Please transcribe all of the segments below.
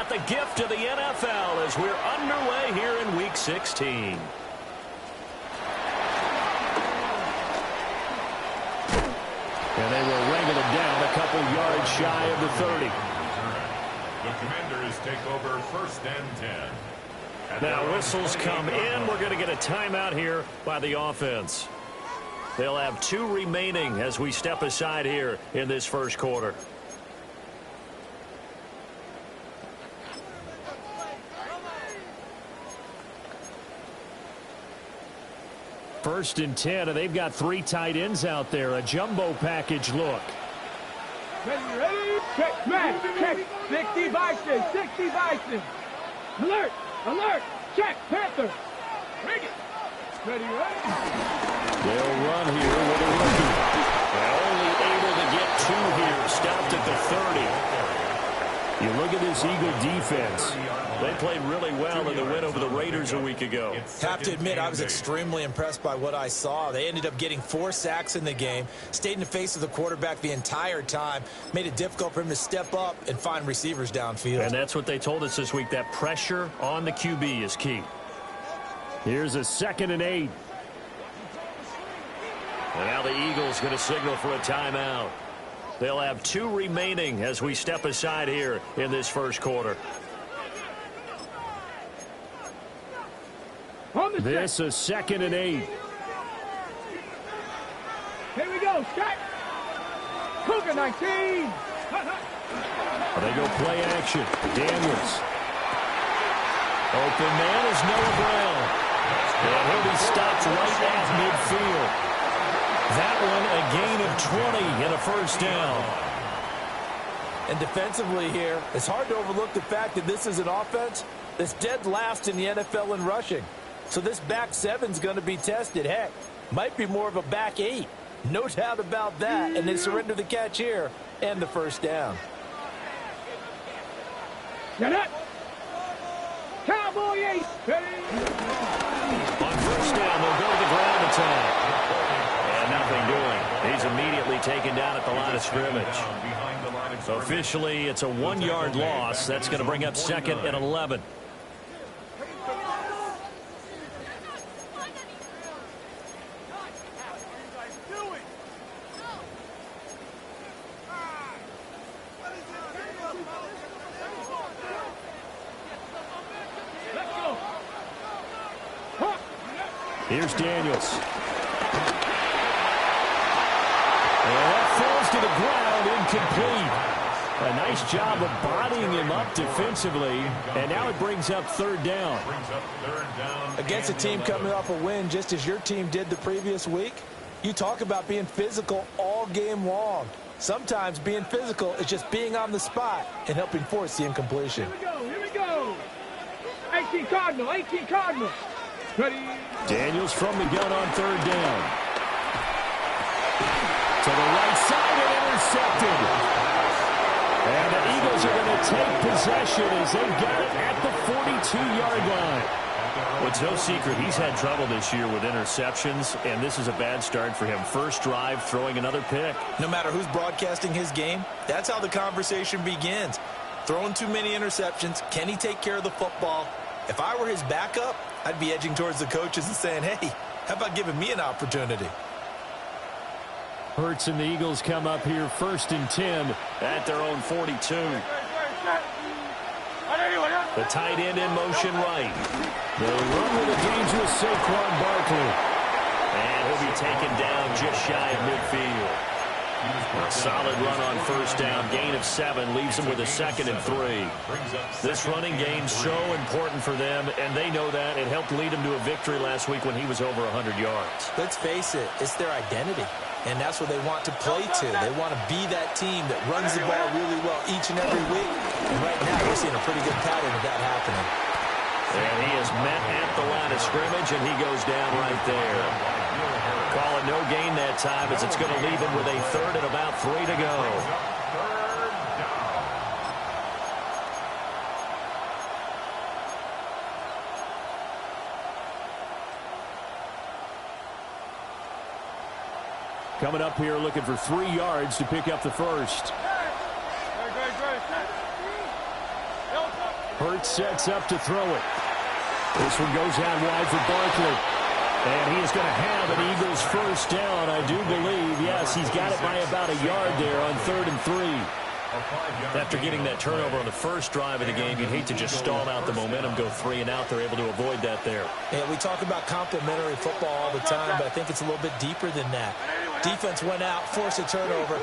got the gift of the NFL as we're underway here in Week 16. And they will wrangle it down a couple yards shy of the 30. The Commanders take over 1st and 10. Now whistles come in. We're going to get a timeout here by the offense. They'll have 2 remaining as we step aside here in this first quarter. First and 10, and they've got 3 tight ends out there. A jumbo package look. Ready? Check, man, check. 60 Bison, 60 Bison. Alert, alert, check, Panther. Bring it. Ready, ready. They'll run here with a rookie. They're only able to get 2 here. Stopped at the 30. You look at this Eagle defense. They played really well in the win over the Raiders a week ago. Have to admit, I was extremely impressed by what I saw. They ended up getting 4 sacks in the game, stayed in the face of the quarterback the entire time, made it difficult for him to step up and find receivers downfield. And that's what they told us this week, that pressure on the QB is key. Here's a 2nd and 8. And now the Eagles going to signal for a timeout. They'll have 2 remaining as we step aside here in this first quarter. This is 2nd and 8. Here we go, Scott. Cougar 19. They go play action. Daniels. Open man is Noah Brown. And he'll be stopped right at midfield. That one a gain of 20 and a first down. And defensively here, it's hard to overlook the fact that this is an offense that's dead last in the NFL in rushing. So this back 7's going to be tested. Heck, might be more of a back 8. No doubt about that. And they surrender the catch here and the first down. Get up. Cowboy 8. On first down, they'll go to the ground attack. And nothing doing. He's immediately taken down at the line of scrimmage. Officially, it's a 1-yard loss. That's going to bring up 2nd and 11. Here's Daniels. And that falls to the ground, incomplete. A nice job of bodying him up defensively, and now it brings up 3rd down. Against a team coming off a win just as your team did the previous week, you talk about being physical all game long. Sometimes being physical is just being on the spot and helping force the incompletion. Here we go. 18 Cardinal, 18 Cardinal. Ready. Daniels from the gun on 3rd down. To the right side and intercepted. And the Eagles are going to take possession as they've got it at the 42-yard line. Well, it's no secret he's had trouble this year with interceptions, and this is a bad start for him. First drive, throwing another pick. No matter who's broadcasting his game, that's how the conversation begins. Throwing too many interceptions, can he take care of the football? If I were his backup, I'd be edging towards the coaches and saying, hey, how about giving me an opportunity? Hurts and the Eagles come up here 1st and 10 at their own 42. The tight end in motion right. They'll run with a dangerous Saquon Barkley. And he'll be taken down just shy of midfield. A solid run on first down. Gain of 7 leaves them with a 2nd and 3. This running game's so important for them, and they know that. It helped lead them to a victory last week when he was over 100 yards. Let's face it, it's their identity. And that's what they want to play to. They want to be that team that runs the ball really well each and every week. And right now, we're seeing a pretty good pattern of that happening. And he is met at the line of scrimmage, and he goes down right there. Call it no gain that time as it's going to leave him with a 3rd and about 3 to go. Coming up here looking for 3 yards to pick up the first. Hurts sets up to throw it. This one goes out wide for Barkley. And he is going to have an Eagles first down, I do believe. Yes, he's got it by about a yard there on 3rd and 3. After getting that turnover on the first drive of the game, you'd hate to just stall out the momentum, go 3 and out. They're able to avoid that there. Yeah, we talk about complementary football all the time, but I think it's a little bit deeper than that. Defense went out, forced a turnover,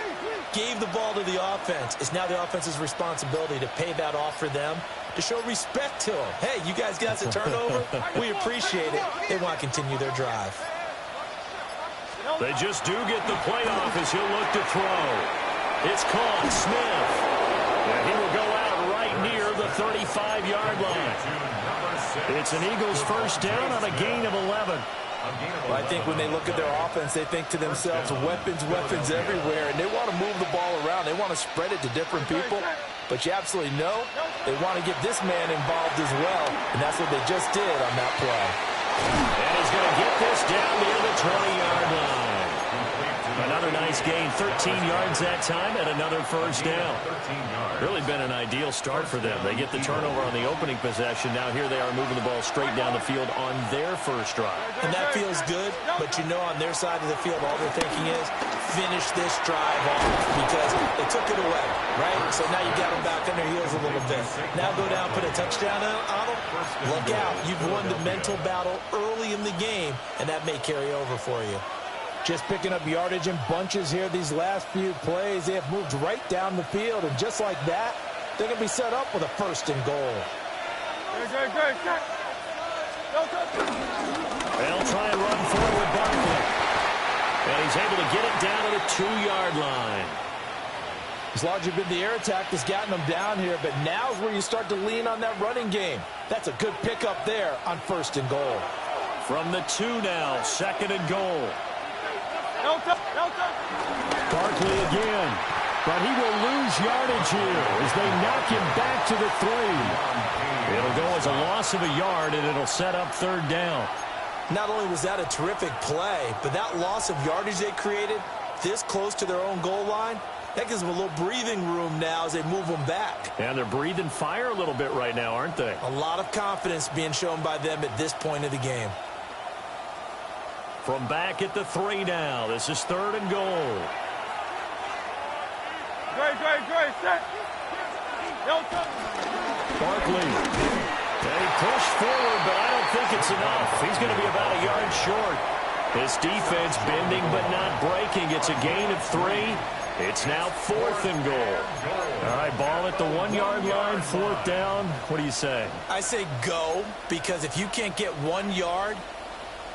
gave the ball to the offense. It's now the offense's responsibility to pay that off for them, to show respect to them. Hey, you guys got the turnover? We appreciate it. They want to continue their drive. They just do get the play off as he'll look to throw. It's caught. Smith. And he will go out right near the 35-yard line. It's an Eagles first down on a gain of 11. Well, I think when they look at their offense, they think to themselves, weapons, weapons everywhere, and they want to move the ball around. They want to spread it to different people, but you absolutely know they want to get this man involved as well, and that's what they just did on that play. And he's going to get this down near the 20-yard line. Another nice gain, 13 yards that time, and another first down. Really been an ideal start for them. They get the turnover on the opening possession. Now here they are moving the ball straight down the field on their first drive. And that feels good, but you know on their side of the field, all they're thinking is finish this drive off because they took it away, right? So now you got them back on their heels a little bit. Now go down, put a touchdown on them. Look out. You've won the mental battle early in the game, and that may carry over for you. Just picking up yardage in bunches here these last few plays. They have moved right down the field, and just like that, they're going to be set up with a 1st and goal. They'll try and run forward Barkley. And he's able to get it down to the 2-yard line. It's largely been the air attack that's gotten them down here, but now's where you start to lean on that running game. That's a good pickup there on 1st and goal. From the 2 now, 2nd and goal. Barkley again, but he will lose yardage here as they knock him back to the 3. It'll go as a loss of a yard, and it'll set up 3rd down. Not only was that a terrific play, but that loss of yardage they created this close to their own goal line, that gives them a little breathing room now as they move them back. And they're breathing fire a little bit right now, aren't they? A lot of confidence being shown by them at this point of the game. From back at the 3 now. This is 3rd and goal. Barkley. They push forward, but I don't think it's enough. He's going to be about a yard short. This defense bending but not breaking. It's a gain of 3. It's now 4th and goal. All right, ball at the 1-yard line, 4th down. What do you say? I say go, because if you can't get 1 yard,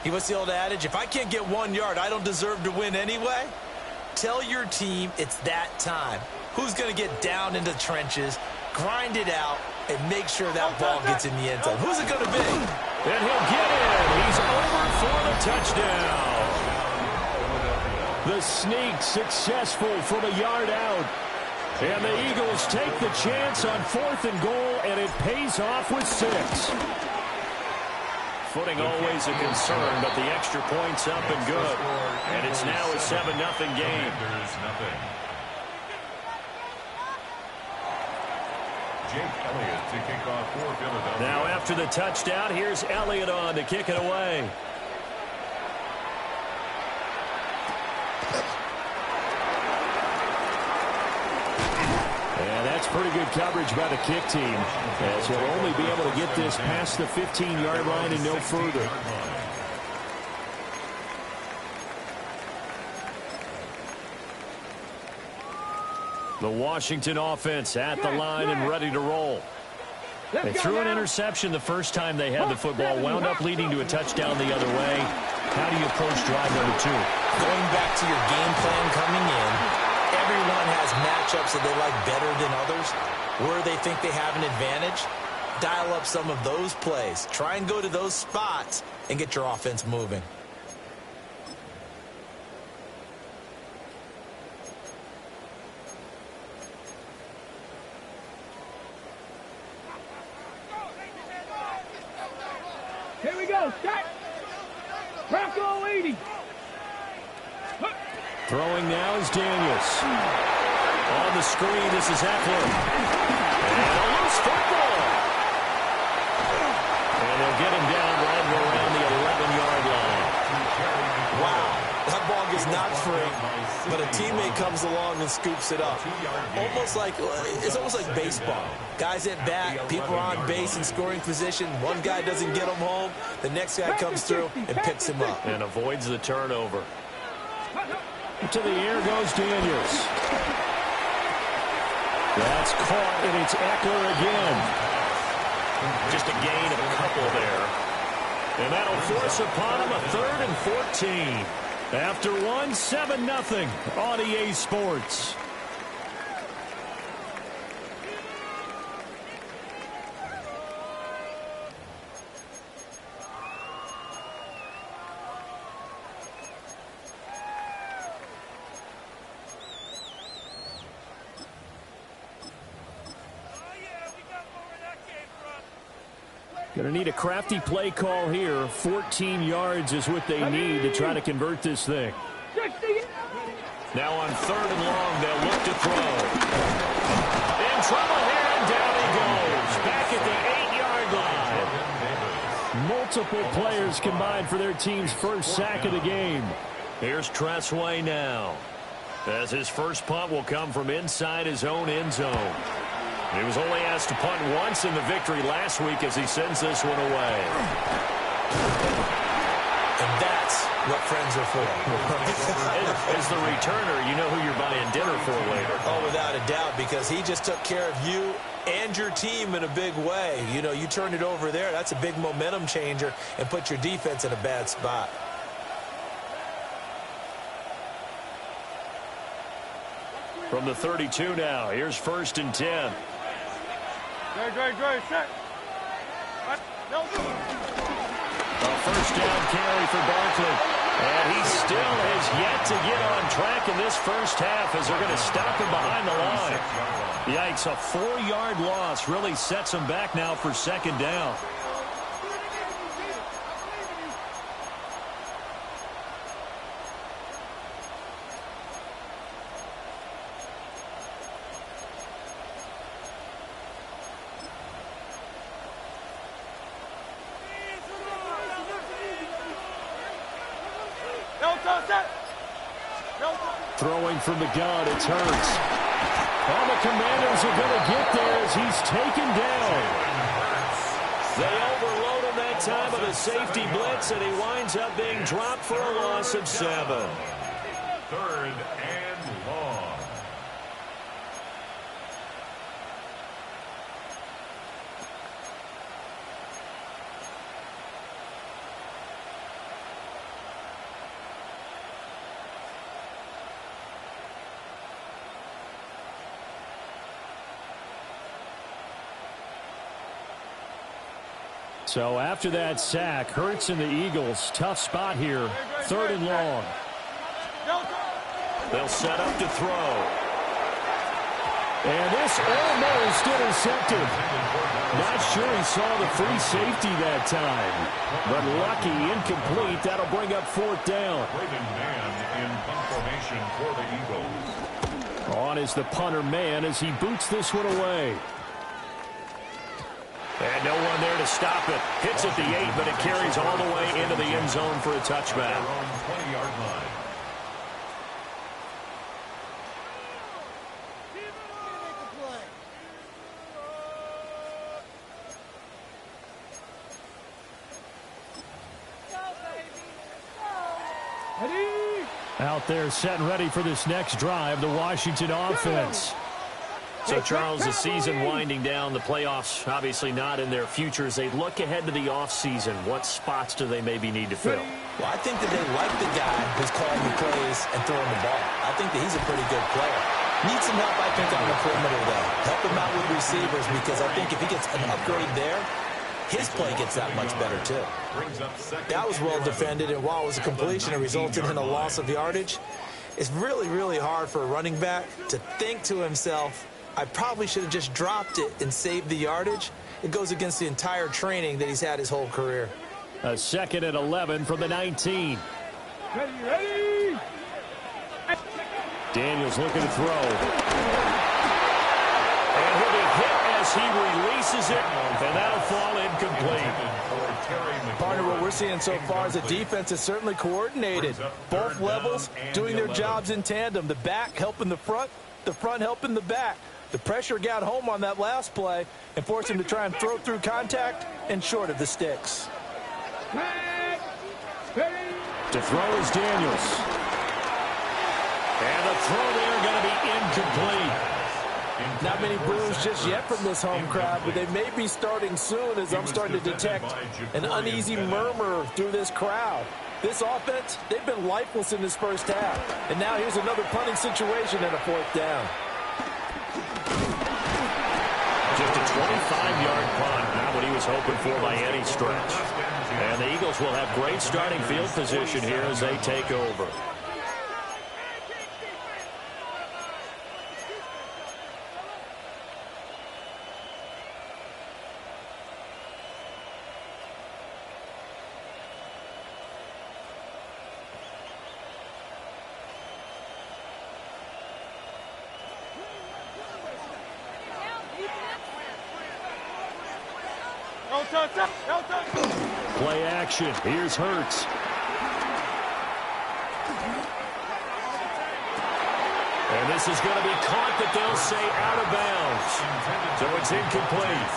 what's the old adage? If I can't get 1 yard, I don't deserve to win anyway. Tell your team it's that time. Who's going to get down into the trenches, grind it out, and make sure that ball gets in the end zone? Who's it going to be? And he'll get in. He's over for the touchdown. The sneak successful from a yard out. And the Eagles take the chance on 4th and goal, and it pays off with 6. Footing always a concern, but the extra point's up and good. And it's now a 7-0 game. Now after the touchdown, here's Elliott on to kick it away. And that's pretty good coverage by the kick team, as he'll only be able to get this past the 15-yard line and no further. The Washington offense at the line and ready to roll. They threw an interception the first time they had the football, wound up leading to a touchdown the other way. How do you approach drive number 2? Going back to your game plan coming in, everyone has matchups that they like better than others, where they think they have an advantage. Dial up some of those plays. Try and go to those spots and get your offense moving. Here we go, stack. Bronco 80. Throwing now is Daniels. On the screen, this is Eckler. And a loose football. but a teammate comes along and scoops it up. It's almost like baseball. Guys at bat, people are on base in scoring position. One guy doesn't get him home. The next guy comes through and picks him up. And avoids the turnover. To the air goes Daniels. That's caught, and it's Eckler again. Just a gain of a couple there. And that'll force upon him a 3rd and 14. After one, 7-0 on EA Sports. Going to need a crafty play call here. 14 yards is what they need to try to convert this thing. Now on 3rd and long, they'll look to throw. In trouble here, and down he goes. Back at the 8-yard line. Multiple players combined for their team's first sack of the game. Here's Tressway now, as his first punt will come from inside his own end zone. He was only asked to punt once in the victory last week as he sends this one away. And that's what friends are for. As the returner, you know who you're buying dinner for later. Oh, without a doubt, because he just took care of you and your team in a big way. You know, you turned it over there. That's a big momentum changer and put your defense in a bad spot. From the 32 now, here's 1st and 10. Set. A first down carry for Barkley. And he still has yet to get on track in this first half as they're going to stop him behind the line. Yikes, a 4-yard loss really sets him back now for 2nd down. Throwing from the gun, it's Hurts. And the Commanders are going to get there as he's taken down. They overload him that time with a safety blitz, and he winds up being dropped for a loss of 7. 3rd and long. So after that sack, Hurts and the Eagles, tough spot here. 3rd and long. They'll set up to throw. And this almost intercepted. Not sure he saw the free safety that time. But lucky, incomplete. That'll bring up 4th down. Man in punt formation for the Eagles. On is the punter man as he boots this one away. And no one there to stop it. Hits at the 8, but it carries all the way into the end zone for a touchback. 20-yard line. Out there set and ready for this next drive, the Washington offense. So, Charles, the season winding down, the playoffs obviously not in their futures. They look ahead to the offseason. What spots do they maybe need to fill? Well, I think that they like the guy who's calling the plays and throwing the ball. I think that he's a pretty good player. Needs some help, I think, on the perimeter, though. Help him out with receivers, because I think if he gets an upgrade there, his play gets that much better, too. That was well defended, and while it was a completion, it resulted in a loss of yardage. It's really, really hard for a running back to think to himself, I probably should have just dropped it and saved the yardage. It goes against the entire training that he's had his whole career. A 2nd and 11 from the 19. Ready. Daniels looking to throw. And he'll be hit as he releases it, and that'll fall incomplete. Partner, what we're seeing so far is the defense is certainly coordinated. Both levels doing their jobs in tandem. The back helping the front helping the back. The pressure got home on that last play and forced him to try and throw through contact and short of the sticks. To throw is Daniels. And the throw there going to be incomplete. Not many boos just yet from this home crowd, but they may be starting soon as I'm starting to detect an uneasy murmur through this crowd. This offense, they've been lifeless in this first half. And now here's another punting situation and a fourth down. Just a 25-yard punt, not what he was hoping for by any stretch. And the Eagles will have great starting field position here as they take over. Play action. Here's Hurts. And this is going to be caught, but they'll say out of bounds. So it's incomplete.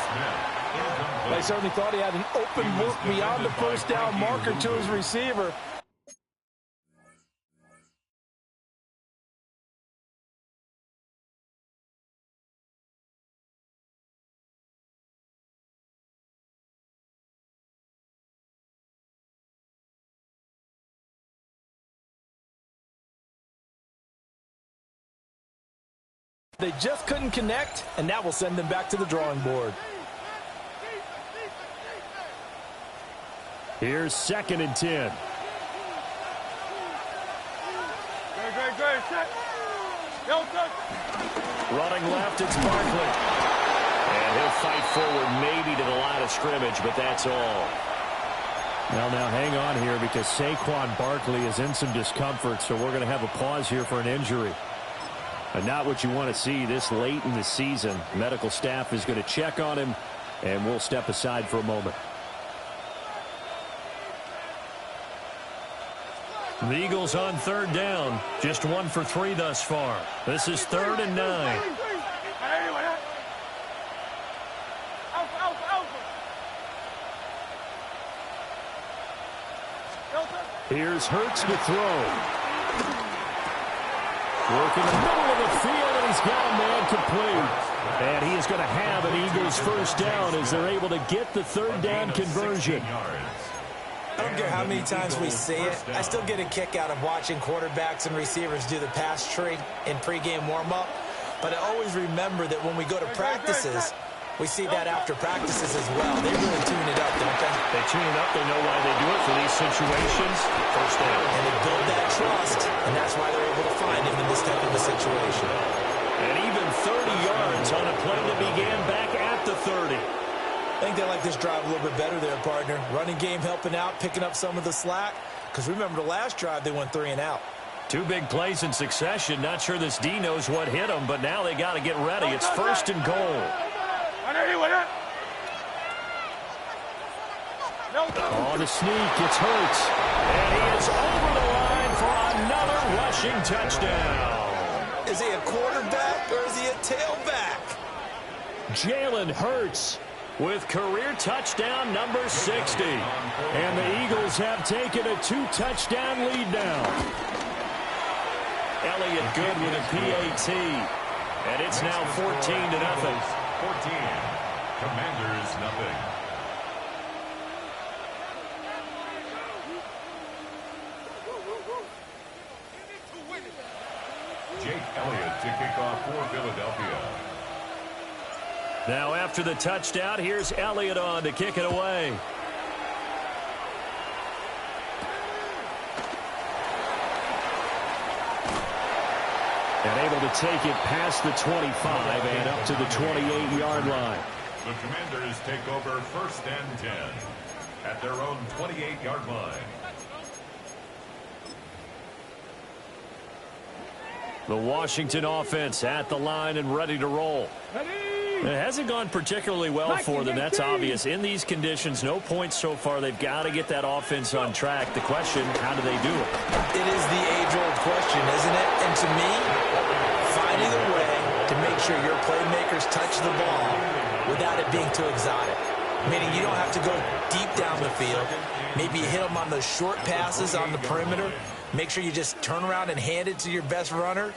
They certainly thought he had an open look beyond the first down marker to his receiver. They just couldn't connect, and that will send them back to the drawing board. Here's 2nd and 10. Running left, it's Barkley. And he'll fight forward maybe to the line of scrimmage, but that's all. Well, now hang on here because Saquon Barkley is in some discomfort, so we're going to have a pause here for an injury. And not what you want to see this late in the season. Medical staff is going to check on him, and we'll step aside for a moment. The Eagles on 3rd down. Just 1 for 3 thus far. This is 3rd and 9. Here's Hurts to throw. Working the middle of the field, and he's got a man complete. And he is going to have an Eagles first down as they're able to get the 3rd down conversion. I don't care how many times we see it. I still get a kick out of watching quarterbacks and receivers do the pass tree in pregame warm-up. But I always remember that when we go to practices, we see that after practices as well. They really tune it up, don't they? They tune it up. They know why they do it for these situations. First down. And they build that trust, and that's why they're able to find him in this type of a situation. And even 30 yards on a play that began back at the 30. I think they like this drive a little bit better there, partner. Running game helping out, picking up some of the slack. Because remember the last drive, they went 3 and out. 2 big plays in succession. Not sure this D knows what hit them, but now they got to get ready. It's 1st and goal. On the sneak, it's Hurts. And he is over the line for another rushing touchdown. Is he a quarterback or is he a tailback? Jalen Hurts with career touchdown number 60. And the Eagles have taken a 2-touchdown lead now. Elliott good with a PAT. And it's now 14-0. 14. Commanders nothing. Jake Elliott to kick off for Philadelphia. Now after the touchdown, here's Elliott on to kick it away. And able to take it past the 25 and up to the 28-yard line. The Commanders take over 1st and 10 at their own 28-yard line. The Washington offense at the line and ready to roll. Ready, It hasn't gone particularly well for them. That's obvious. In these conditions, no points so far. They've got to get that offense on track. The question, how do they do it? It is the age-old question, isn't it? And to me, finding a way to make sure your playmakers touch the ball without it being too exotic. Meaning you don't have to go deep down the field. Maybe you hit them on those short passes on the perimeter. Make sure you just turn around and hand it to your best runner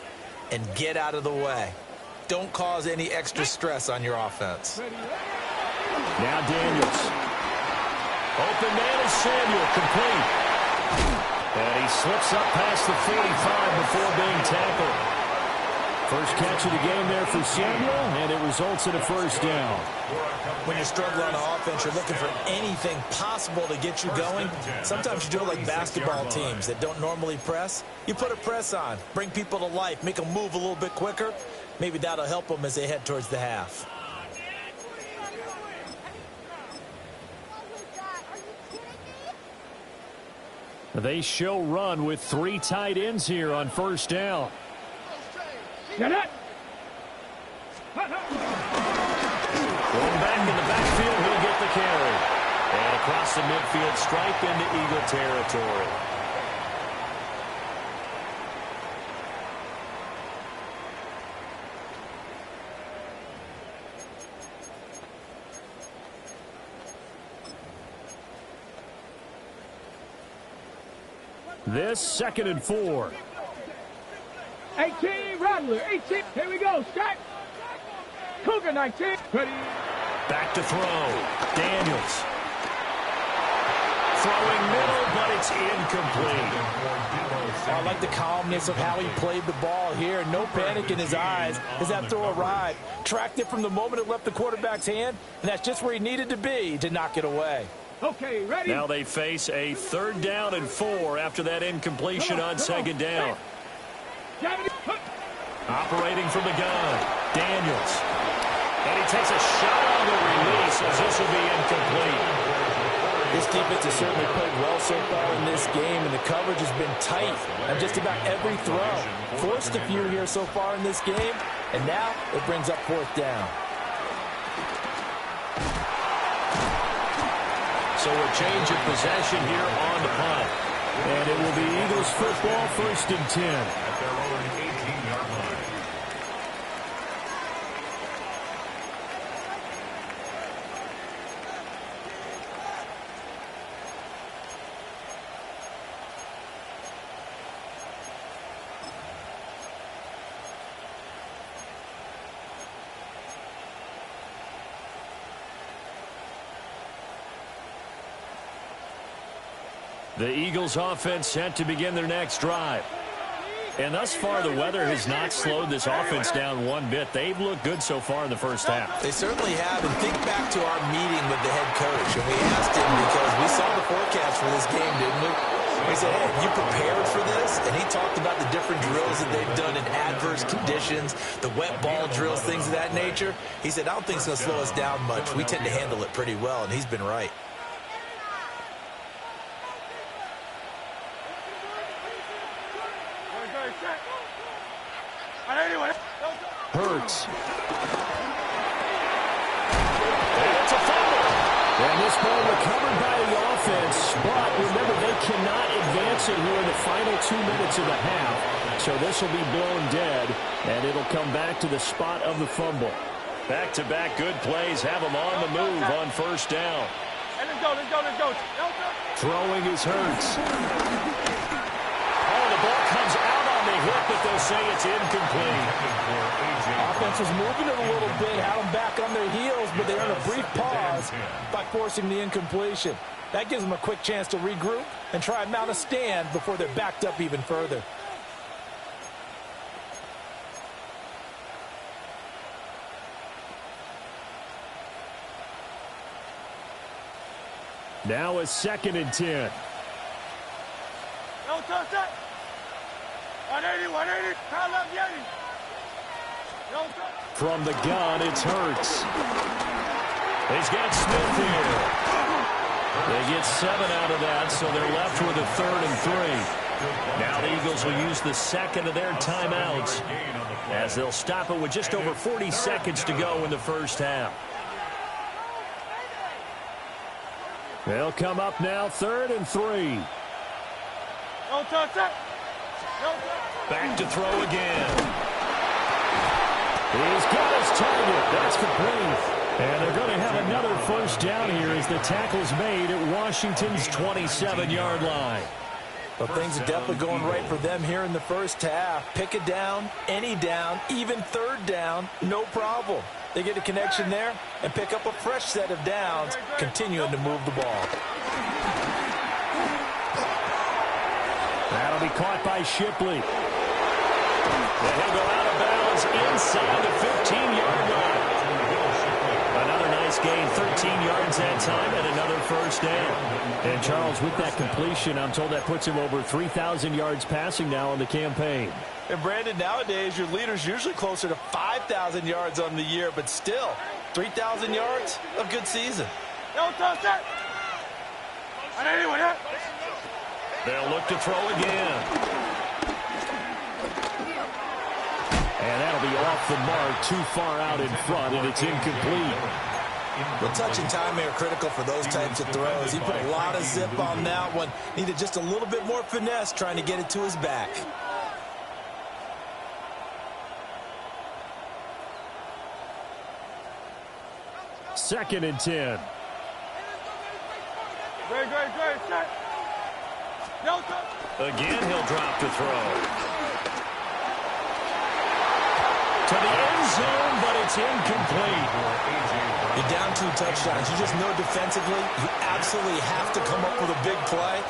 and get out of the way. Don't cause any extra stress on your offense. Now Daniels. Open man is Samuel, complete. And he slips up past the 45 before being tackled. First catch of the game there for Samuel, and it results in a first down. When you're struggling on offense, you're looking for anything possible to get you going. Sometimes you do it like basketball teams that don't normally press. You put a press on, bring people to life, make them move a little bit quicker. Maybe that'll help them as they head towards the half. They show run with 3 tight ends here on first down. Get it! Going back in the backfield, he'll get the carry. And across the midfield stripe into Eagle territory. This 2nd and 4. 18, Rattler, 18. Here we go, strike. Cougar 19. Ready. Back to throw. Daniels. Throwing middle, but it's incomplete. I like the calmness of how he played the ball here. No panic in his eyes as that throw arrived. Tracked it from the moment it left the quarterback's hand, and that's just where he needed to be to knock it away. Okay, ready. Now they face a 3rd down and 4 after that incompletion on 2nd down. Operating from the gun, Daniels. And he takes a shot on the release as this will be incomplete. This defense has certainly played well so far in this game, and the coverage has been tight on just about every throw. Forced a few here so far in this game, and now it brings up 4th down. So a change of possession here on the punt. And it will be Eagles football, 1st and 10. At their own 18-yard line. The Eagles offense set to begin their next drive. And thus far, the weather has not slowed this offense down one bit. They've looked good so far in the first half. They certainly have. And think back to our meeting with the head coach. And we asked him because we saw the forecast for this game, didn't we? We said, hey, you prepared for this? And he talked about the different drills that they've done in adverse conditions, the wet ball drills, things of that nature. He said, I don't think it's going to slow us down much. We tend to handle it pretty well, and he's been right. Hurts. And it's a fumble. And this ball recovered by the offense. But remember, they cannot advance it here in the final 2 minutes of the half. So this will be blown dead, and it'll come back to the spot of the fumble. Back-to-back good plays have them on the move on 1st down. Hey, let's go. Throwing is Hurts. Oh, the ball comes out on the hit, but they'll say it's incomplete. Offense was moving it a little bit, had them back on their heels, but they earned a brief pause by forcing the incompletion. That gives them a quick chance to regroup and try and mount a stand before they're backed up even further. Now a 2nd and 10. No touch that. 180. Call up Yeti. No touch. From the gun, it's Hurts. He's got Smith here. They get 7 out of that, so they're left with a 3rd and 3. Now the Eagles will use the second of their timeouts as they'll stop it with just over 40 seconds to go in the first half. They'll come up now 3rd and 3. Back to throw again. He's got his target. That's complete. And they're going to have another first down here as the tackle's made at Washington's 27-yard line. Well, things are definitely going right for them here in the first half. Pick a down, any down, even 3rd down, no problem. They get a connection there and pick up a fresh set of downs, continuing to move the ball. That'll be caught by Shipley. And he'll go out of bounds inside the 15-yard line. Another nice gain, 13 yards that time, and another first down. And Charles, with that completion, I'm told that puts him over 3,000 yards passing now on the campaign. And Brandon, nowadays your leader's usually closer to 5,000 yards on the year, but still, 3,000 yards, a good season. They'll look to throw again. And that'll be off the mark, too far out in front, and it's incomplete. Well, touch and timing are critical for those types of throws. He put a lot of zip on that one. Needed just a little bit more finesse trying to get it to his back. Second and 10. Again, he'll drop to throw. To the end zone, but it's incomplete. You're down 2 touchdowns. You just know defensively you absolutely have to come up with a big play.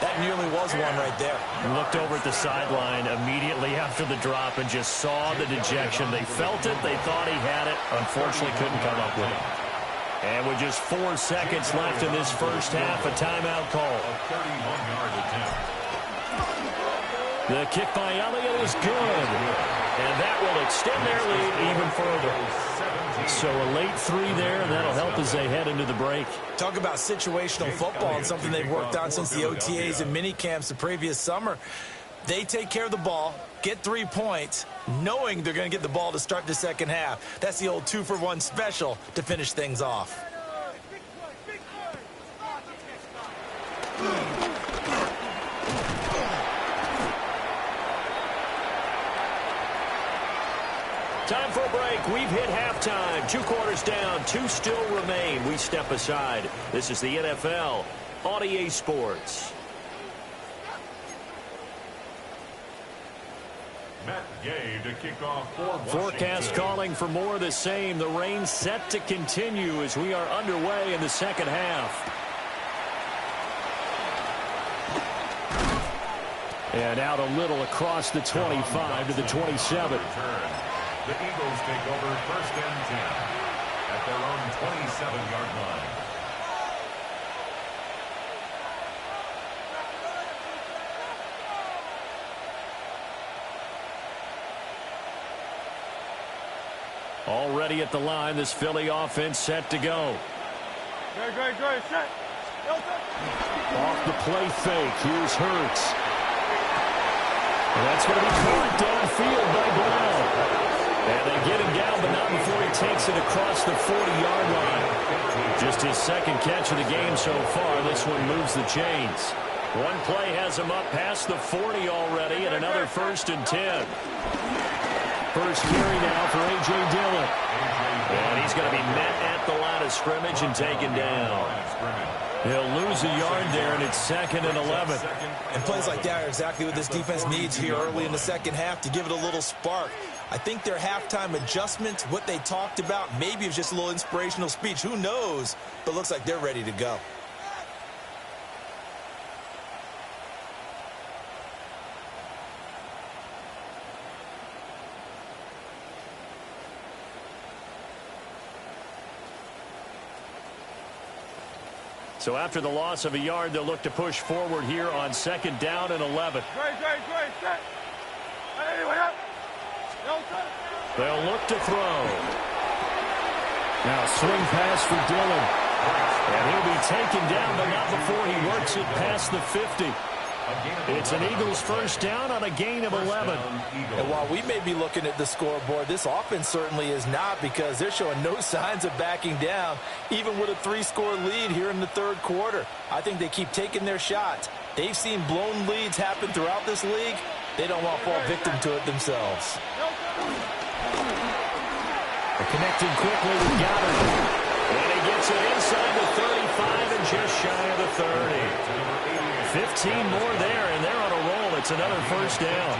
That nearly was one right there. Looked over at the sideline immediately after the drop and just saw the dejection. They felt it. They thought he had it. Unfortunately, couldn't come up with it. And with just 4 seconds left in this first half, a timeout call. A 31-yard attempt. The kick by Elliott is good. And that will extend their lead even further. So a late 3 there, and that'll help as they head into the break. Talk about situational football and something they've worked on since the OTAs and mini camps the previous summer. They take care of the ball, get 3 points, knowing they're going to get the ball to start the second half. That's the old 2-for-1 special to finish things off. Time for a break. We've hit halftime. 2 quarters down. 2 still remain. We step aside. This is the NFL on EA Sports. Matt Gay to kick off for Washington. Forecast calling for more of the same. The rain set to continue as we are underway in the second half. And out a little across the 25 to the 27. The Eagles take over 1st and 10 at their own 27-yard line. Already at the line, this Philly offense set to go. Great, set. Off the play fake, here's Hurts. And that's going to be caught downfield by Brown. And they get him down, but not before he takes it across the 40-yard line. Just his second catch of the game so far. This one moves the chains. One play has him up past the 40 already, and another 1st and 10. First carry now for A.J. Dillon. And he's going to be met at the line of scrimmage and taken down. He'll lose a yard there, and it's 2nd and 11. And plays like that are exactly what this defense needs here early in the second half to give it a little spark. I think their halftime adjustments, what they talked about, maybe it was just a little inspirational speech. Who knows? But looks like they're ready to go. So after the loss of a yard, they'll look to push forward here on 2nd down and 11. Great, set. They'll look to throw. Now swing pass for Dillon. And he'll be taken down, but not before he works it past the 50. It's an Eagles first down on a gain of 11. And while we may be looking at the scoreboard, this offense certainly is not, because they're showing no signs of backing down, even with a 3-score lead here in the third quarter. I think they keep taking their shots. They've seen blown leads happen throughout this league. They don't want to fall victim to it themselves. They're connecting quickly with Goddard. And he gets it inside the 35 and just shy of the 30. 15 more there, and they're on a roll. It's another first down.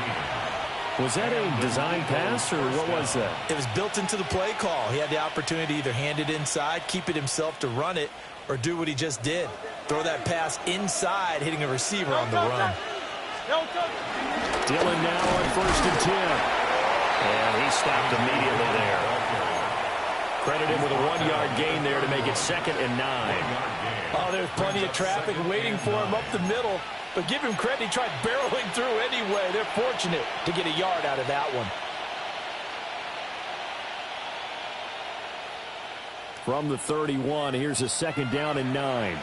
Was that a design pass, or what was that? It was built into the play call. He had the opportunity to either hand it inside, keep it himself to run it, or do what he just did. Throw that pass inside, hitting a receiver on the run. Dillon now on 1st and 10. And he stopped immediately there. Credit him with a 1-yard gain there to make it 2nd and 9. Oh, there's plenty of traffic waiting for him up the middle. But give him credit, he tried barreling through anyway. They're fortunate to get a yard out of that one. From the 31, here's a 2nd down and 9.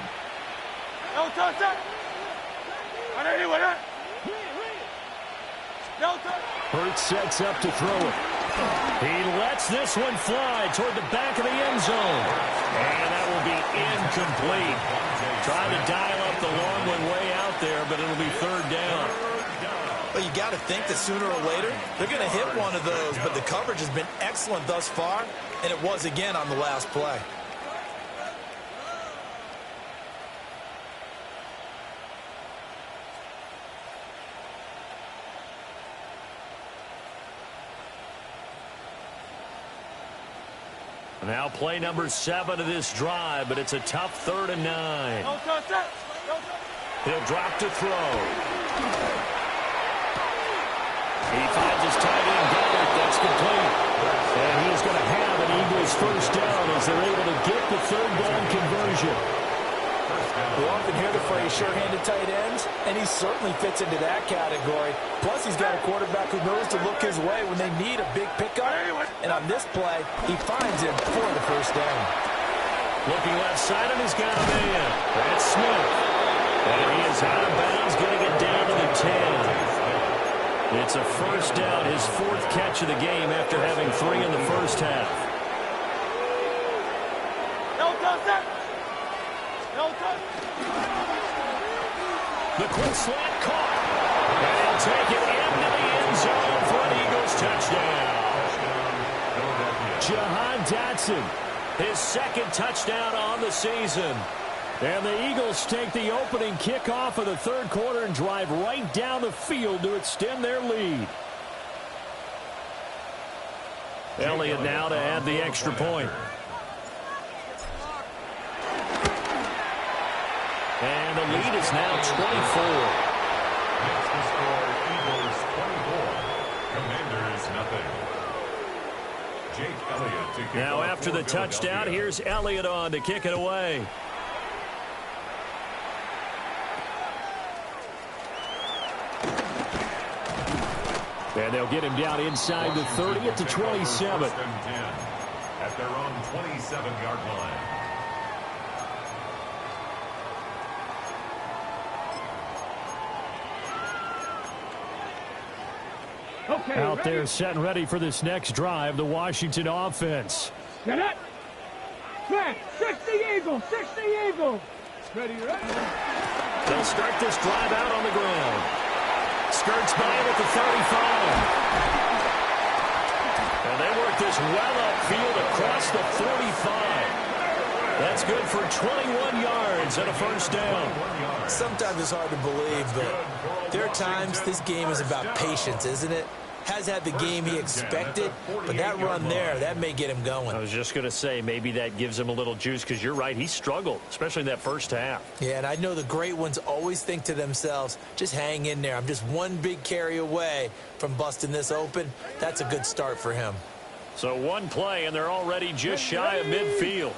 Hurts sets up to throw it. He lets this one fly toward the back of the end zone. And that will be incomplete. Trying to dial up the long one way out there, but it'll be 3rd down. Well, you got to think that sooner or later, they're going to hit one of those. But the coverage has been excellent thus far, and it was again on the last play. Now play number 7 of this drive, but it's a tough 3rd and 9. He'll drop to throw. He finds his tight end, Goddard. That's complete. And he's going to have an Eagles first down as they're able to get the 3rd down conversion. We often hear the phrase short-handed tight ends, and he certainly fits into that category. Plus, he's got a quarterback who knows to look his way when they need a big pickup. And on this play, he finds him for the first down. Looking left side, and he's got a man. That's Smith. And he is out of bounds, getting it down to the 10. It's a first down, his 4th catch of the game after having 3 in the first half. The quick slant caught. And he'll take it into the end zone for an Eagles touchdown. Jahan Dotson, his 2nd touchdown on the season. And the Eagles take the opening kickoff of the 3rd quarter and drive right down the field to extend their lead. Elliott now to add the extra point. And the lead is now 24. That's the score, Eagles 24. Commanders nothing. Jake Elliott to kick now off after the touchdown, here's Elliott on to kick it away. And they'll get him down inside the 30 at the 27. At their own 27-yard line. Okay, out ready? there set and ready for this next drive, the Washington offense. Get it. Smash. 60 Eagles. 60 Eagles. Ready, ready. They'll start this drive out on the ground. Skirts by him at the 35. And they work this well upfield across the 45. That's good for 21 yards and a first down. Sometimes it's hard to believe, but there are times this game is about patience, isn't it? Has had the game he expected, but that run there, that may get him going. I was just going to say, maybe that gives him a little juice, because you're right, he struggled, especially in that first half. Yeah, and I know the great ones always think to themselves, just hang in there. I'm just one big carry away from busting this open. That's a good start for him. So one play, and they're already just shy of midfield.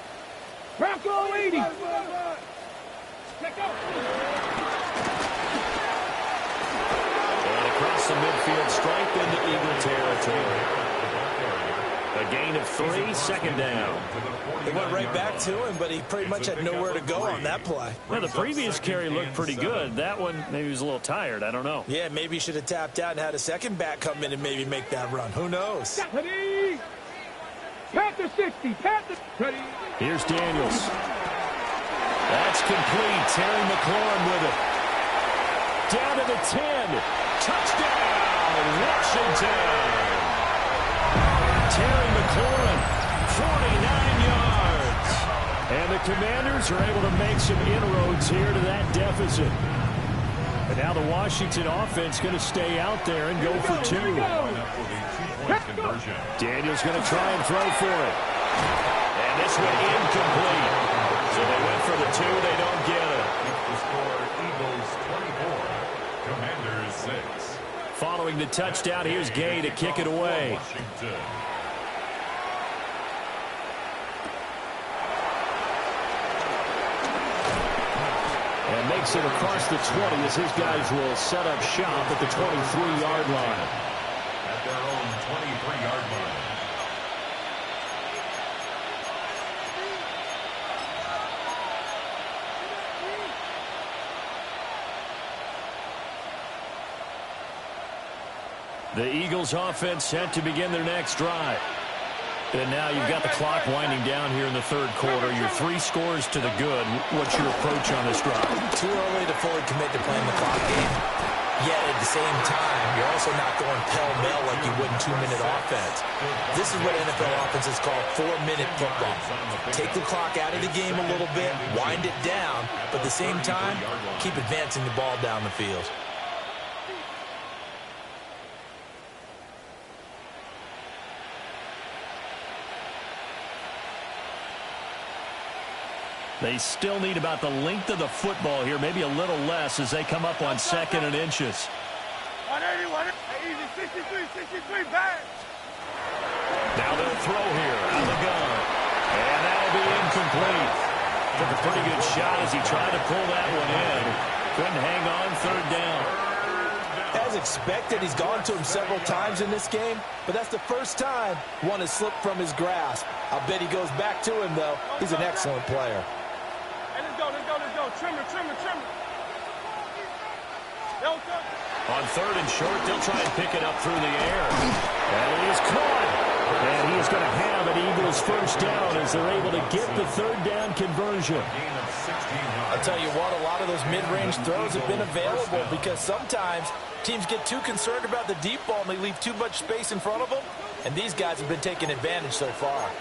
Bronco 80. Check out. And across the midfield stripe into Eagle territory. A gain of 3, second down. They went right back to him, but he pretty much had nowhere to go on that play. Well, the previous carry looked pretty good. That one, maybe he was a little tired. I don't know. Yeah, maybe he should have tapped out and had a second back come in and maybe make that run. Who knows? Ready. Panther 60. Panther. Ready. Here's Daniels. That's complete. Terry McLaurin with it. Down to the 10. Touchdown, Washington. Terry McLaurin, 49 yards. And the Commanders are able to make some inroads here to that deficit. And now the Washington offense going to stay out there and go for 2. Daniels going to try and throw for it. And this one incomplete. So they went for the 2. They don't get it. The score, Eagles 24, Commanders 6. Following the touchdown, here's Gay to kick it away. Washington. And makes it across the 20 as his guys will set up shop at the 23-yard line. At their own 23-yard line. The Eagles offense set to begin their next drive. And now you've got the clock winding down here in the third quarter. Your 3 scores to the good. What's your approach on this drive? Too early to fully commit to playing the clock game. Yet at the same time, you're also not going pell-mell like you would in 2-minute offense. This is what NFL offenses call 4-minute football. Take the clock out of the game a little bit, wind it down, but at the same time, keep advancing the ball down the field. They still need about the length of the football here, maybe a little less as they come up on 2nd and inches. 180, 180, easy, 63, back. Now they'll throw here out of the gun. And that'll be incomplete. Took a pretty good shot as he tried to pull that one in. Couldn't hang on, 3rd down. As expected, he's gone to him several times in this game, but that's the first time one has slipped from his grasp. I'll bet he goes back to him, though. He's an excellent player. Hey, let's go. Trimmer. On 3rd and short, they'll try and pick it up through the air. And it is caught. And he is going to have an Eagles first down as they're able to get the 3rd down conversion. I'll tell you what, a lot of those mid-range throws have been available because sometimes teams get too concerned about the deep ball and they leave too much space in front of them. And these guys have been taking advantage so far.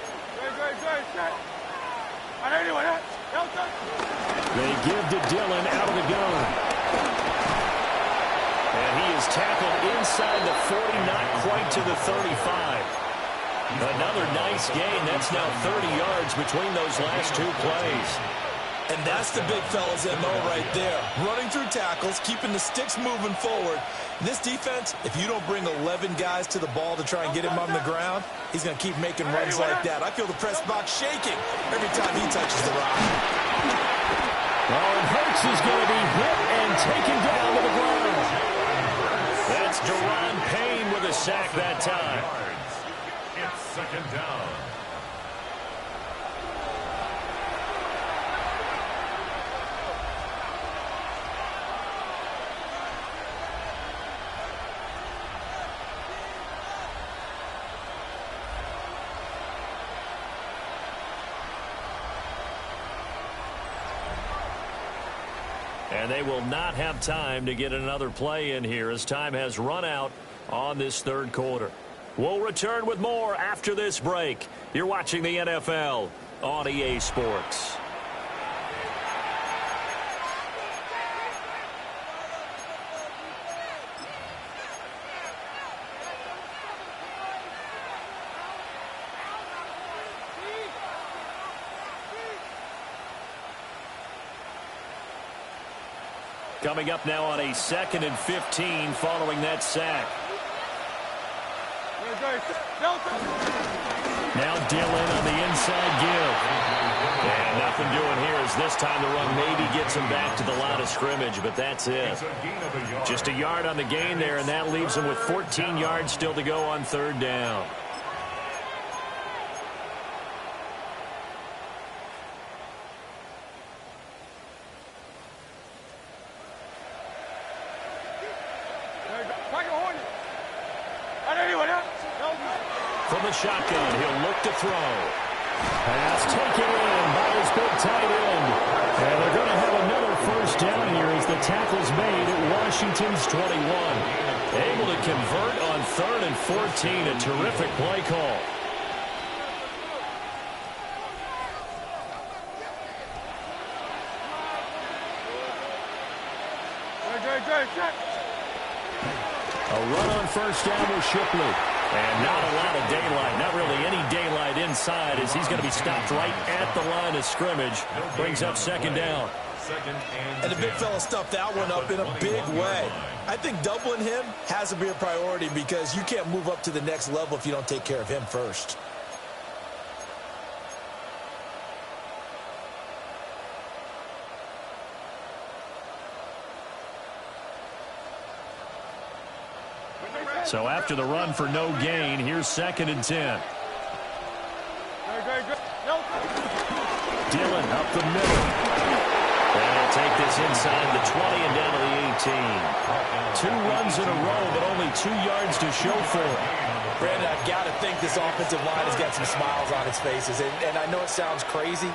They give to Dillon out of the gun. And he is tackled inside the 40, not quite to the 35. Another nice gain. That's now 30 yards between those last 2 plays. And that's the big fella's MO right there. Running through tackles, keeping the sticks moving forward. This defense, if you don't bring 11 guys to the ball to try and get him on the ground, he's going to keep making runs like that. I feel the press box shaking every time he touches the rock. Well, and Hurts is going to be hit and taken down to the ground. That's Deron Payne with a sack that time. It's 2nd down. And they will not have time to get another play in here as time has run out on this 3rd quarter. We'll return with more after this break. You're watching the NFL on EA Sports. Coming up now on a 2nd and 15 following that sack. Now Dillon on the inside give. And nothing doing here as this time the run maybe gets him back to the line of scrimmage, but that's it. Just a yard on the gain there, and that leaves him with 14 yards still to go on 3rd down. from the shotgun. He'll look to throw. Pass taken in by his big tight end. And they're going to have another first down here as the tackle's made at Washington's 21. Able to convert on 3rd and 14. A terrific play call. A run on first down with Shipley. And not a lot of daylight. Not really any daylight inside as he's going to be stopped right at the line of scrimmage. Brings up 2nd down. And the big fella stuffed that one up in a big way. I think doubling him has to be a priority because you can't move up to the next level if you don't take care of him first. So after the run for no gain, here's 2nd and 10. Dillon up the middle. And he'll take this inside the 20 and down to the 18. 2 runs in a row, but only 2 yards to show for it. Brandon, I've got to think this offensive line has got some smiles on its faces. And I know it sounds crazy,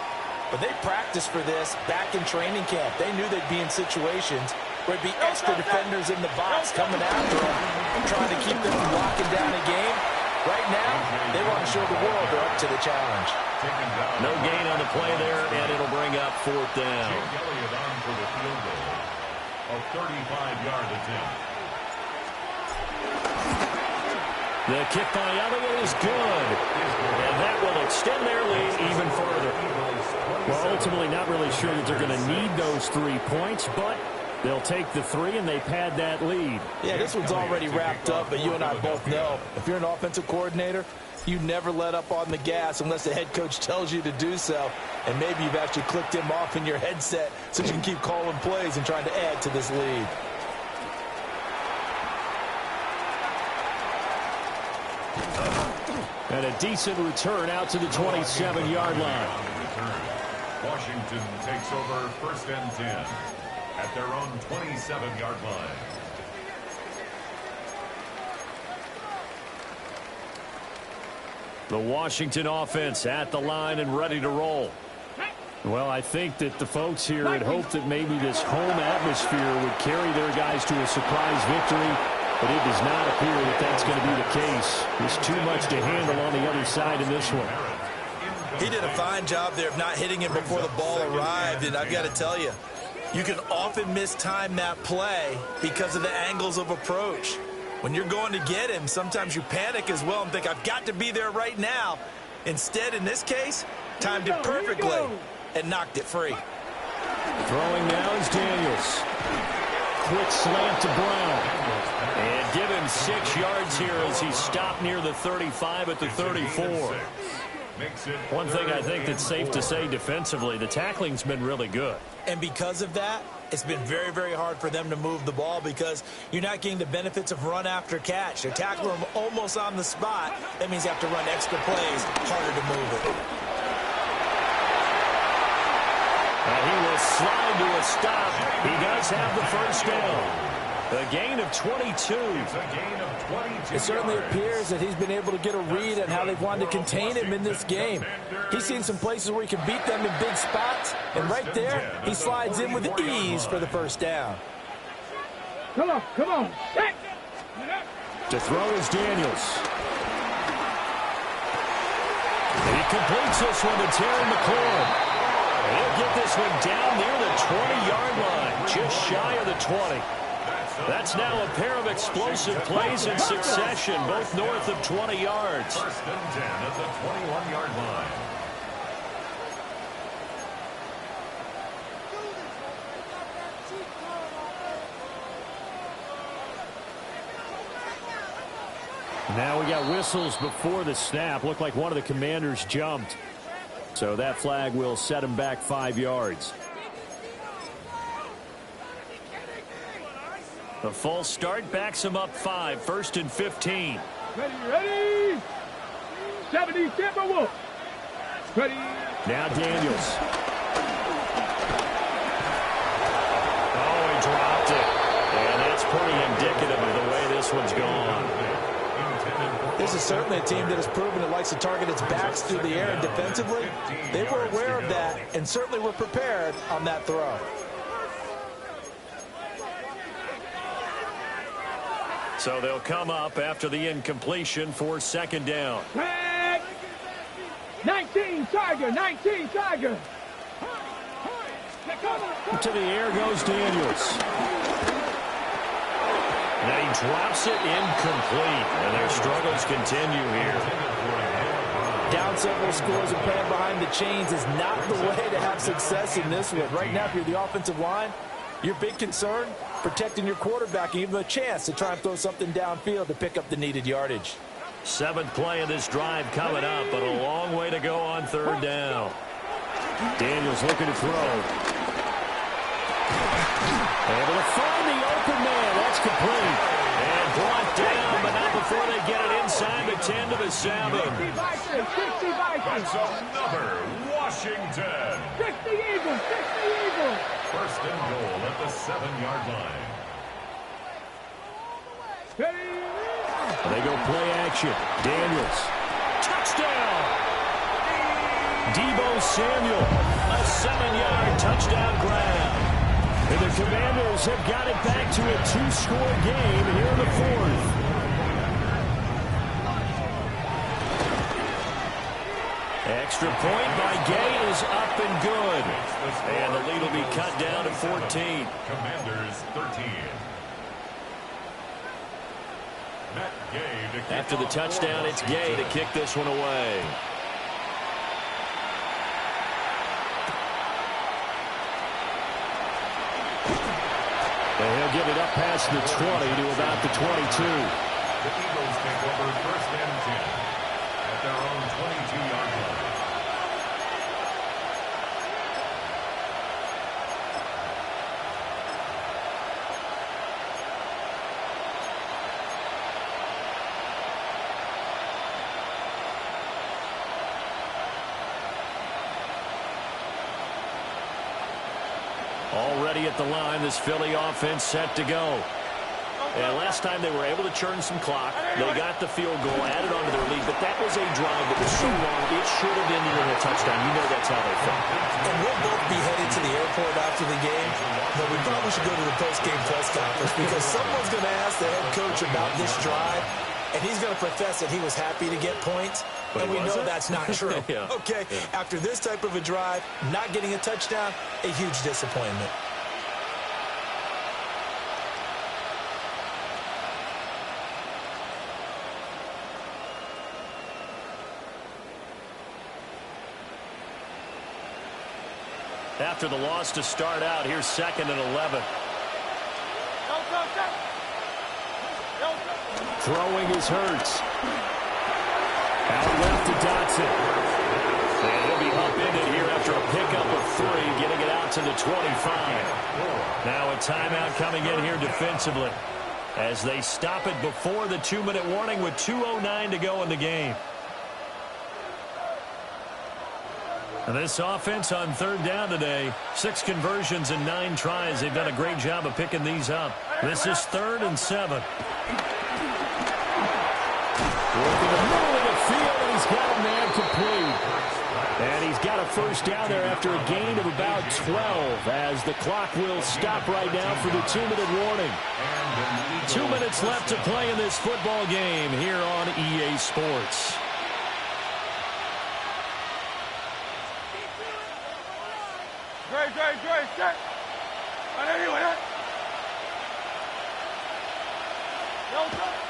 but they practiced for this back in training camp. They knew they'd be in situations where it'd be extra defenders in the box coming after them, trying to keep them from locking down a game. Right now, they want to show the world they're up to the challenge. No gain on the play there, and it'll bring up 4th down. Elliott on for the field goal. A 35-yard attempt. The kick by Elliott is good. And that will extend their lead even further. Well, ultimately not really sure that they're going to need those 3 points, but they'll take the 3 and they pad that lead. Yeah, this one's already wrapped up, but you and I both know if you're an offensive coordinator, you never let up on the gas unless the head coach tells you to do so. And maybe you've actually clicked him off in your headset so you can keep calling plays and trying to add to this lead. And a decent return out to the 27-yard line. Washington takes over 1st and 10 at their own 27-yard line. The Washington offense at the line and ready to roll. Well, I think that the folks here had hoped that maybe this home atmosphere would carry their guys to a surprise victory, but it does not appear that that's going to be the case. There's too much to handle on the other side in this one. He did a fine job there of not hitting him before the ball arrived, and I've got to tell you, you can often mistime that play because of the angles of approach. When you're going to get him, sometimes you panic as well and think, I've got to be there right now. Instead, in this case, timed it perfectly and knocked it free. Throwing now is Daniels. Quick slant to Brown. And give him 6 yards here as he's stopped near the 35 at the 34. One thing I think that's safe to say defensively, the tackling's been really good. And because of that, it's been very, very hard for them to move the ball because you're not getting the benefits of run after catch. They're tackling them almost on the spot. That means you have to run extra plays, harder to move it. And he will slide to a stop. He does have the first down. A gain of 22. It certainly appears that he's been able to get a read on how they've wanted to contain him in this game. He's seen some places where he can beat them in big spots, and right there, he slides in with ease for the first down. Come on, come on. Hey. To throw is Daniels. He completes this one to Terry McLaurin. He'll get this one down near the 20-yard line, just shy of the 20. That's now a pair of explosive plays in succession, both north of 20 yards. 1st and 10 at the 21-yard line. Now we got whistles before the snap. Looked like one of the Commanders jumped. So that flag will set him back 5 yards. The false start backs him up 5, 1st and 15. Ready. 70, Tampa Wolf. Ready. Now Daniels. Oh, he dropped it. And that's pretty indicative of the way this one's gone. This is certainly a team that has proven it likes to target its backs through the air and defensively. They were aware of that and certainly were prepared on that throw. So they'll come up after the incompletion for second down. 19 Tiger, 19 Tiger. To the air goes Daniels. Now he drops it incomplete, and their struggles continue here. Down several scores and playing behind the chains is not the way to have success in this one. Right now, if you're the offensive line, your big concern, protecting your quarterback and give him a chance to try and throw something downfield to pick up the needed yardage. 7th play of this drive coming up, but a long way to go on third down. Daniels looking to throw. Able to find the open man. That's complete. And brought down, but not before they get it inside the 10 to the 7. 60 Vikings, 60 Vikings. That's another Washington. 60 Eagles, 60 Eagles. First and goal at the 7-yard line. They go play action. Daniels. Touchdown. Deebo Samuel. A 7-yard touchdown grab. And the Commanders have got it back to a 2-score game here in the 4th. Extra point by Gay is up and good. And the lead will be cut down to 14. Commanders 13. After the touchdown, it's Gay to kick this one away. And he'll get it up past the 20 to about the 22. The Eagles take over first and 10 at their own 22-yard line. Already at the line, this Philly offense set to go. And last time they were able to churn some clock. They got the field goal, added on to their lead, but that was a drive that was so long, it should have ended in a touchdown. You know that's how they felt. And we'll both be headed to the airport after the game, but we probably should go to the post-game press conference because someone's going to ask the head coach about this drive, and he's going to profess that he was happy to get points, and we know that's not true. Yeah. Okay, after this type of a drive, not getting a touchdown, a huge disappointment. After the loss to start out, here's 2nd and 11. Throwing is Hurts. Out left to Dotson. And he'll be upended here after a pickup of 3, getting it out to the 25. Now a timeout coming in here defensively as they stop it before the 2-minute warning with 2:09 to go in the game. And this offense on third down today, 6 conversions and 9 tries. They've done a great job of picking these up. This is 3rd and 7. Working the middle of the field, and he's got a man complete. And he's got a first down there after a gain of about 12 as the clock will stop right now for the 2-minute warning. 2 minutes left to play in this football game here on EA Sports. Set.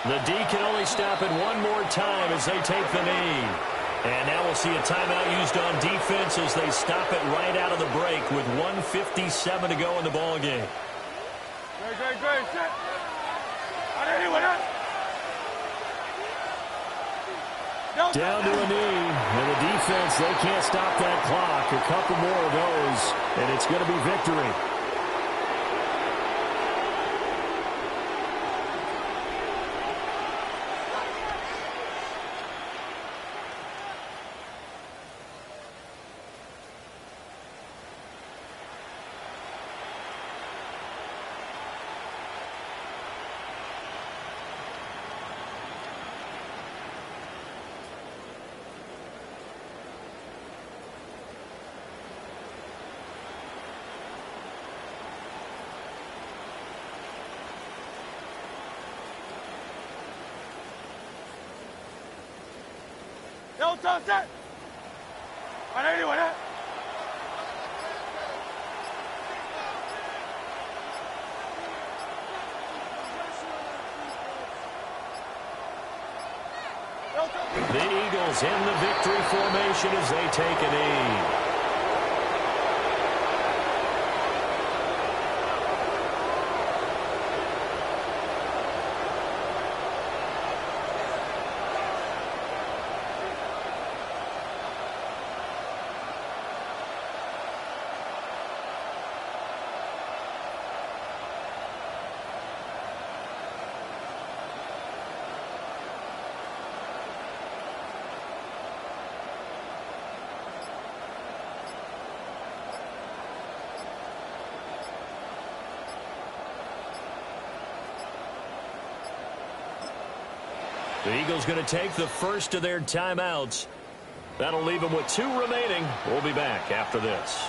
The D can only stop it one more time as they take the knee. And now we'll see a timeout used on defense as they stop it right out of the break with 1:57 to go in the ball game. Great. Set. Down to a knee, and the defense, they can't stop that clock. A couple more of those, and it's going to be victory. set. The Eagles in the victory formation as they take a knee. The Eagles going to take the first of their timeouts. That'll leave them with 2 remaining. We'll be back after this.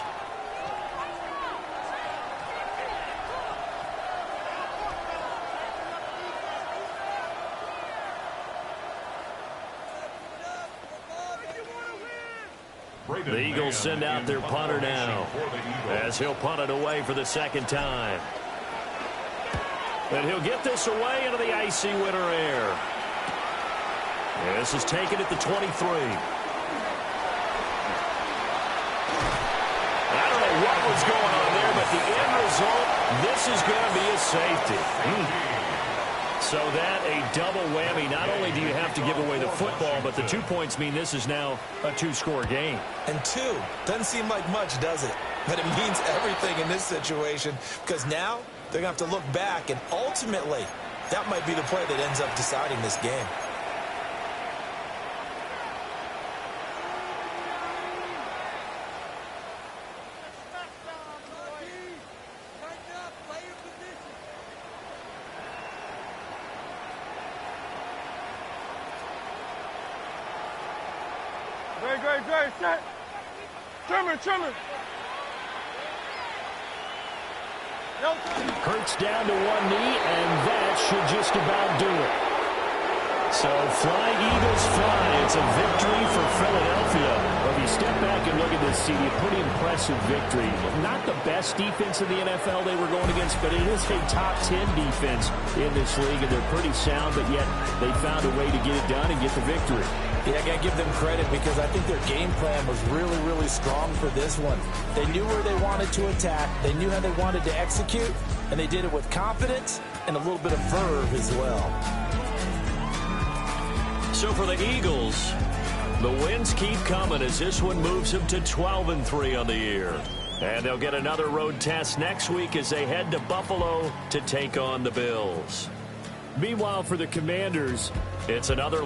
The Eagles send out their punter now as he'll punt it away for the second time. And he'll get this away into the icy winter air. This is taken at the 23. I don't know what was going on there, but the end result, this is going to be a safety. So that a double whammy. Not only do you have to give away the football, but the 2 points mean this is now a 2-score game. And 2 doesn't seem like much, does it? But it means everything in this situation because now they're going to have to look back, and ultimately that might be the play that ends up deciding this game. Great, set. Trimmer. Hurts down to 1 knee, and that should just about do it. So flying Eagles fly. It's a victory for Philadelphia. Well, if you step back and look at this, CD, a pretty impressive victory. Not the best defense in the NFL they were going against, but it is a top 10 defense in this league, and they're pretty sound, but yet they found a way to get it done and get the victory. Yeah, I got to give them credit because I think their game plan was really, really strong for this one. They knew where they wanted to attack. They knew how they wanted to execute, and they did it with confidence and a little bit of verve as well. So for the Eagles, the wins keep coming as this one moves them to 12-3 on the year. And they'll get another road test next week as they head to Buffalo to take on the Bills. Meanwhile, for the Commanders, it's another